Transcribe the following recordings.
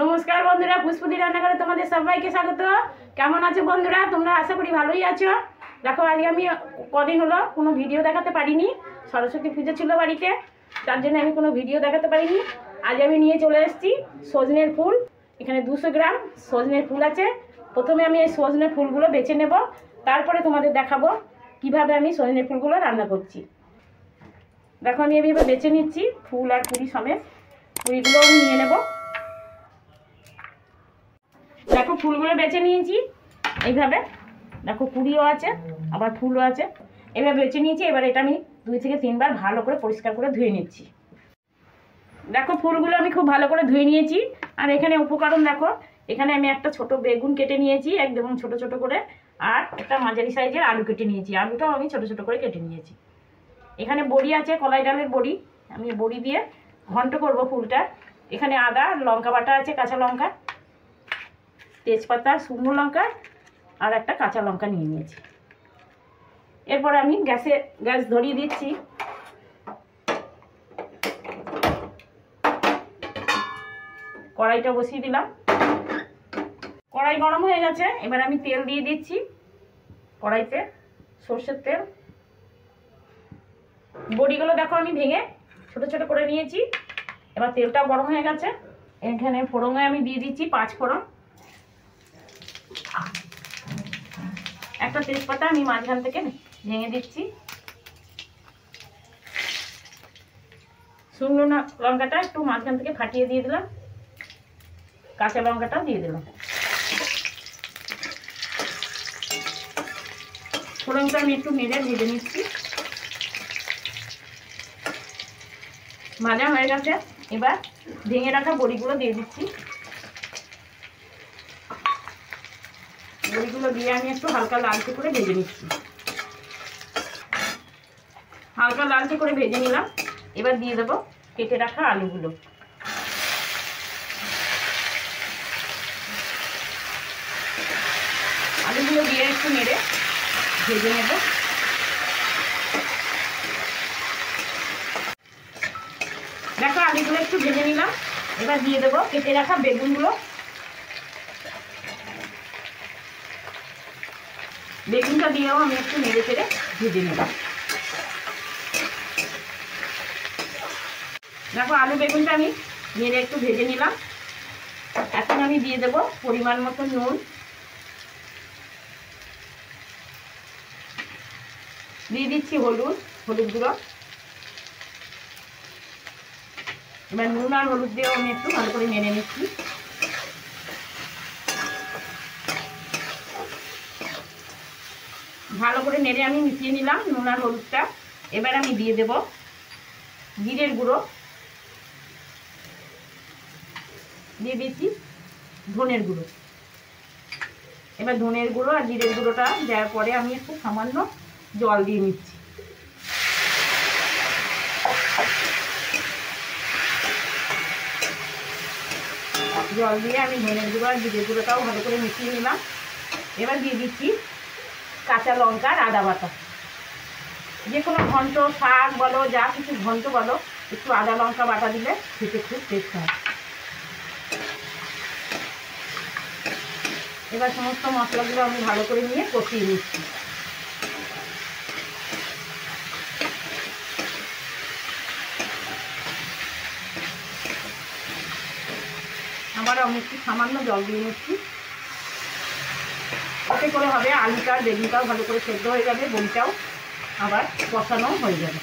নমস্কার বন্ধুরা, পুষ্পদি রান্নাঘরে তোমাদের সবাইকে স্বাগত। কেমন আছো বন্ধুরা? তোমরা আশা করি ভালোই আছো। দেখো, আজকে আমি কদিন হলো কোনো ভিডিও দেখাতে পারিনি। সরস্বতী পুজো ছিল বাড়িতে, তার জন্য আমি কোনো ভিডিও দেখাতে পারিনি। আজ আমি নিয়ে চলে এসেছি সজনের ফুল। এখানে 200 গ্রাম সজনের ফুল আছে। প্রথমে আমি এই সজনের ফুলগুলো বেছে নেব, তারপরে তোমাদের দেখাবো কিভাবে আমি সজনের ফুলগুলো রান্না করছি। দেখো, আমি এইভাবে বেছে নিচ্ছি ফুল আর কুড়ি সমেত। কুড়িগুলো আমি নিয়ে নেব। দেখো, ফুলগুলো বেছে নিয়েছি এইভাবে। দেখো, কুড়িও আছে আবার ফুলও আছে। এইভাবে বেছে নিয়েছি। এবার এটা আমি 2 থেকে 3 বার ভালো করে পরিষ্কার করে ধুয়ে নিচ্ছি। দেখো, ফুলগুলো আমি খুব ভালো করে ধুয়ে নিয়েছি। আর এখানে উপকরণ দেখো, এখানে আমি একটা ছোট বেগুন কেটে নিয়েছি একদম ছোট ছোট করে, আর একটা মাঝারি সাইজের আলু কেটে নিয়েছি। আলুটাও আমি ছোট ছোট করে কেটে নিয়েছি। এখানে বড়ি আছে, কলাই ডালের বড়ি। আমি বড়ি দিয়ে ঘন্ট করব ফুলটা। এখানে আদা, লঙ্কা বাটা আছে, কাঁচা লঙ্কা, তেজপাতা, শুকনো লঙ্কা আর একটা কাঁচা লঙ্কা নিয়ে নিয়েছি। এরপরে আমি গ্যাস ধরিয়ে দিচ্ছি। কড়াইটা বসিয়ে দিলাম। কড়াই গরম হয়ে গেছে। এবার আমি তেল দিয়ে দিচ্ছি কড়াইতে, সর্ষের তেল। বড়িগুলো দেখো আমি ভেঙে ছোট ছোট করে নিয়েছি। এবার তেলটাও গরম হয়ে গেছে। এখানে ফোড়নে আমি দিয়ে দিচ্ছি 5 ফোড়ন। একটা তেজপাতা আমি মাঝখান থেকে ভেঙে দিচ্ছি। শুকনো লঙ্কাটা একটু মাঝখান থেকে ফাটিয়ে দিয়ে দিলাম। কাঁচা লঙ্কাটাও দিয়ে দিলাম। ফোড়নটা আমি একটু নেড়ে ভেজে নিচ্ছি। ভাজা হয়ে গেছে। এবার ভেঙে রাখা বড়িগুলো দিয়ে দিচ্ছি। বড়িগুলো দিয়ে আমি একটু হালকা লালচে করে ভেজে নিচ্ছি। হালকা লালচে করে ভেজে নিলাম। এবার দিয়ে দেবো কেটে রাখা আলুগুলো। আলুগুলো দিয়ে একটু নেড়ে ভেজে নেব। দেখো, আলুগুলো একটু ভেজে নিলাম। এবার দিয়ে দেবো কেটে রাখা বেগুনগুলো। বেগুনটা দিয়েও আমি একটু নেড়ে চেড়ে ভেজে নিলাম। দেখো, আলু বেগুনটা আমি নেড়ে একটু ভেজে নিলাম। এখন আমি দিয়ে দেবো পরিমাণ মতো নুন। দিয়ে দিচ্ছি হলুদ গুঁড়ো। এবার নুন আর হলুদ দিয়েও আমি একটু ভালো করে নেড়ে নিচ্ছি। ভালো করে নেড়ে আমি মিশিয়ে নিলাম নুন আর হলুদটা। এবার আমি দিয়ে দেব জিরের গুঁড়ো, দিয়ে দিচ্ছি ধনের গুঁড়ো। এবার ধনের গুঁড়ো আর জিরের গুঁড়োটা দেওয়ার পরে আমি একটু সামান্য জল দিয়ে নিচ্ছি। জল দিয়ে আমি ধনের গুঁড়ো আর জিরের গুঁড়োটাও ভালো করে মিশিয়ে নিলাম। এবার দিয়ে দিচ্ছি কাঁচা লঙ্কা আর আদা বাটা। যে কোনো ঘন্ট, শাক বলো, যা কিছু ঘন্ট বলো, একটু আদা লঙ্কা বাটা দিলে খেতে খুব টেস্ট হয়। এবার সমস্ত মশলাগুলো আমি ভালো করে নিয়ে কষিয়ে নিচ্ছি। আবার আমি একটু সামান্য জল দিয়ে নিচ্ছি। ওতে করে হবে আলুটা বেগুনটাও ভালো করে সেদ্ধ হয়ে যাবে, বড়িটাও আবার কষানো হয়ে যাবে।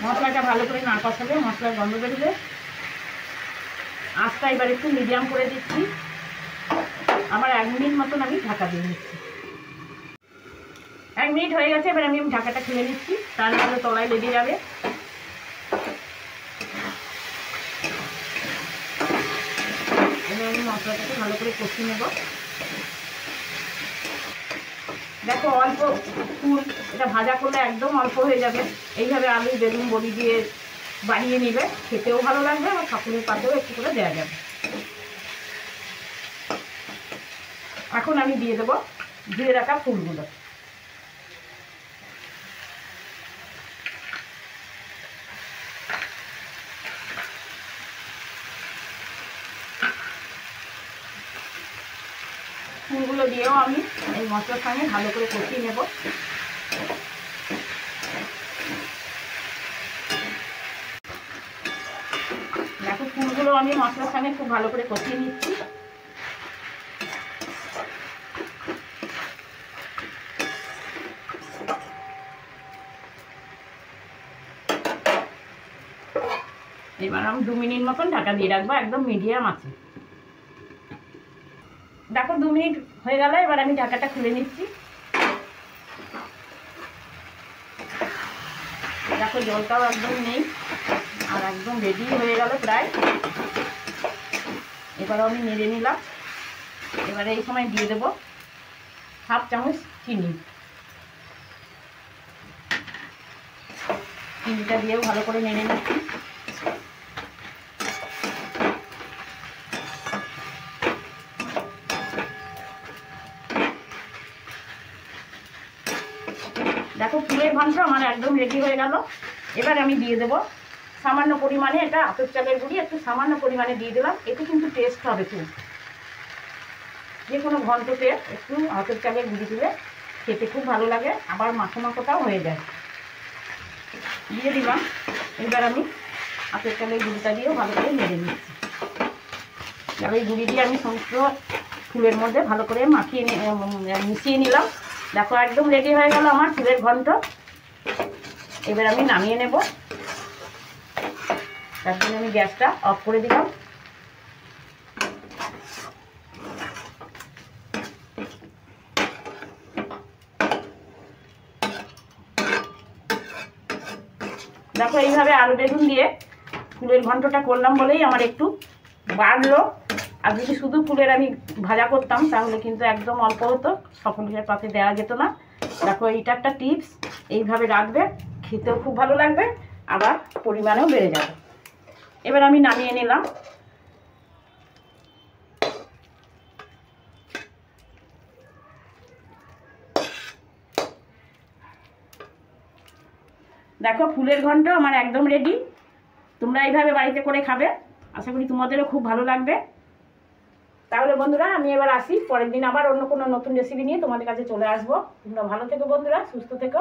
মশলাটা ভালো করে না কষালে মশলার গন্ধ বেরোবে। আঁচটা এবার একটু মিডিয়াম করে দিচ্ছি। আবার 1 মিনিট মতন আমি ঢাকা দিয়ে নিচ্ছি। 1 মিনিট হয়ে গেছে। এবার আমি ঢাকাটা খুলে নিচ্ছি, তার নাহলে তলায় লেগে যাবে। এবার আমি মশলাটাকে ভালো করে কষিয়ে নেব। দেখো, অল্প ফুল, এটা ভাজা করলে একদম অল্প হয়ে যাবে। এইভাবে আলু বেগুন বড়ি দিয়ে বানিয়ে নিলে খেতেও ভালো লাগবে, আর ঠাকুরের পাতেও একটু করে দেওয়া যাবে। এখন আমি দিয়ে দেবো ধুয়ে রাখা ফুলগুলো। ফুলগুলো দিয়েও আমি এই মশলার সঙ্গে ভালো করে কষিয়ে নেব। দেখো ফুলগুলো আমি মশলার সঙ্গে খুব ভালো করে কষিয়ে নিচ্ছি। এবার আমি 2 মিনিট মতন ঢাকা দিয়ে রাখবো, একদম মিডিয়াম আছে। দেখো 2 মিনিট হয়ে গেল, এবার আমি ঢাকাটা খুলে নিচ্ছি। দেখো জলটাও একদম নেই, আর একদম রেডি হয়ে গেল প্রায়। এবারও আমি নেড়ে নিলাম। এবারে এই সময় দিয়ে দেবো 1/2 চামচ চিনি। চিনিটা দিয়েও ভালো করে নেড়ে নিচ্ছি। দেখো ফুলের ঘন্ট আমার একদম রেডি হয়ে গেল। এবার আমি দিয়ে দেবো সামান্য পরিমাণে, এটা আতপ চালের গুঁড়ি একটু সামান্য পরিমাণে দিয়ে দিলাম। এতে কিন্তু টেস্ট হবে খুব, যে কোনো ঘন্টতে একটু আতপ চালের গুঁড়ি দিলে খেতে খুব ভালো লাগে, আবার মাখো মাখোটাও হয়ে যায়। দিয়ে দিলাম। এবার আমি আতপ চালের গুঁড়িটা দিয়েও ভালো করে নেড়ে নিচ্ছি। আর এই গুঁড়ি দিয়ে আমি সমস্ত ফুলের মধ্যে ভালো করে মিশিয়ে নিলাম। দেখো একদম রেডি হয়ে গেল আমার ফুলের ঘন্ট। এবার আমি নামিয়ে নেব। তার জন্য আমি গ্যাসটা অফ করে দিলাম। দেখো এইভাবে আলু বেগুন দিয়ে ফুলের ঘন্টটা করলাম বলেই আমার একটু বাড়লো। আর যদি শুধু ফুলের আমি ভাজা করতাম তাহলে কিন্তু একদম অল্প হতো, সকলের পাতে দেওয়া যেত না। দেখো এইটা একটা টিপস, এইভাবে রাখবে, খেতেও খুব ভালো লাগবে, আবার পরিমাণেও বেড়ে যাবে। এবার আমি নামিয়ে নিলাম। দেখো ফুলের ঘন্ট আমার একদম রেডি। তোমরা এইভাবে বাড়িতে করে খাবে, আশা করি তোমাদেরও খুব ভালো লাগবে। তাহলে বন্ধুরা আমি এবার আসি, পরের দিন আবার অন্য কোনো নতুন রেসিপি নিয়ে তোমাদের কাছে চলে আসবো। তোমরা ভালো থেকো বন্ধুরা, সুস্থ থেকো।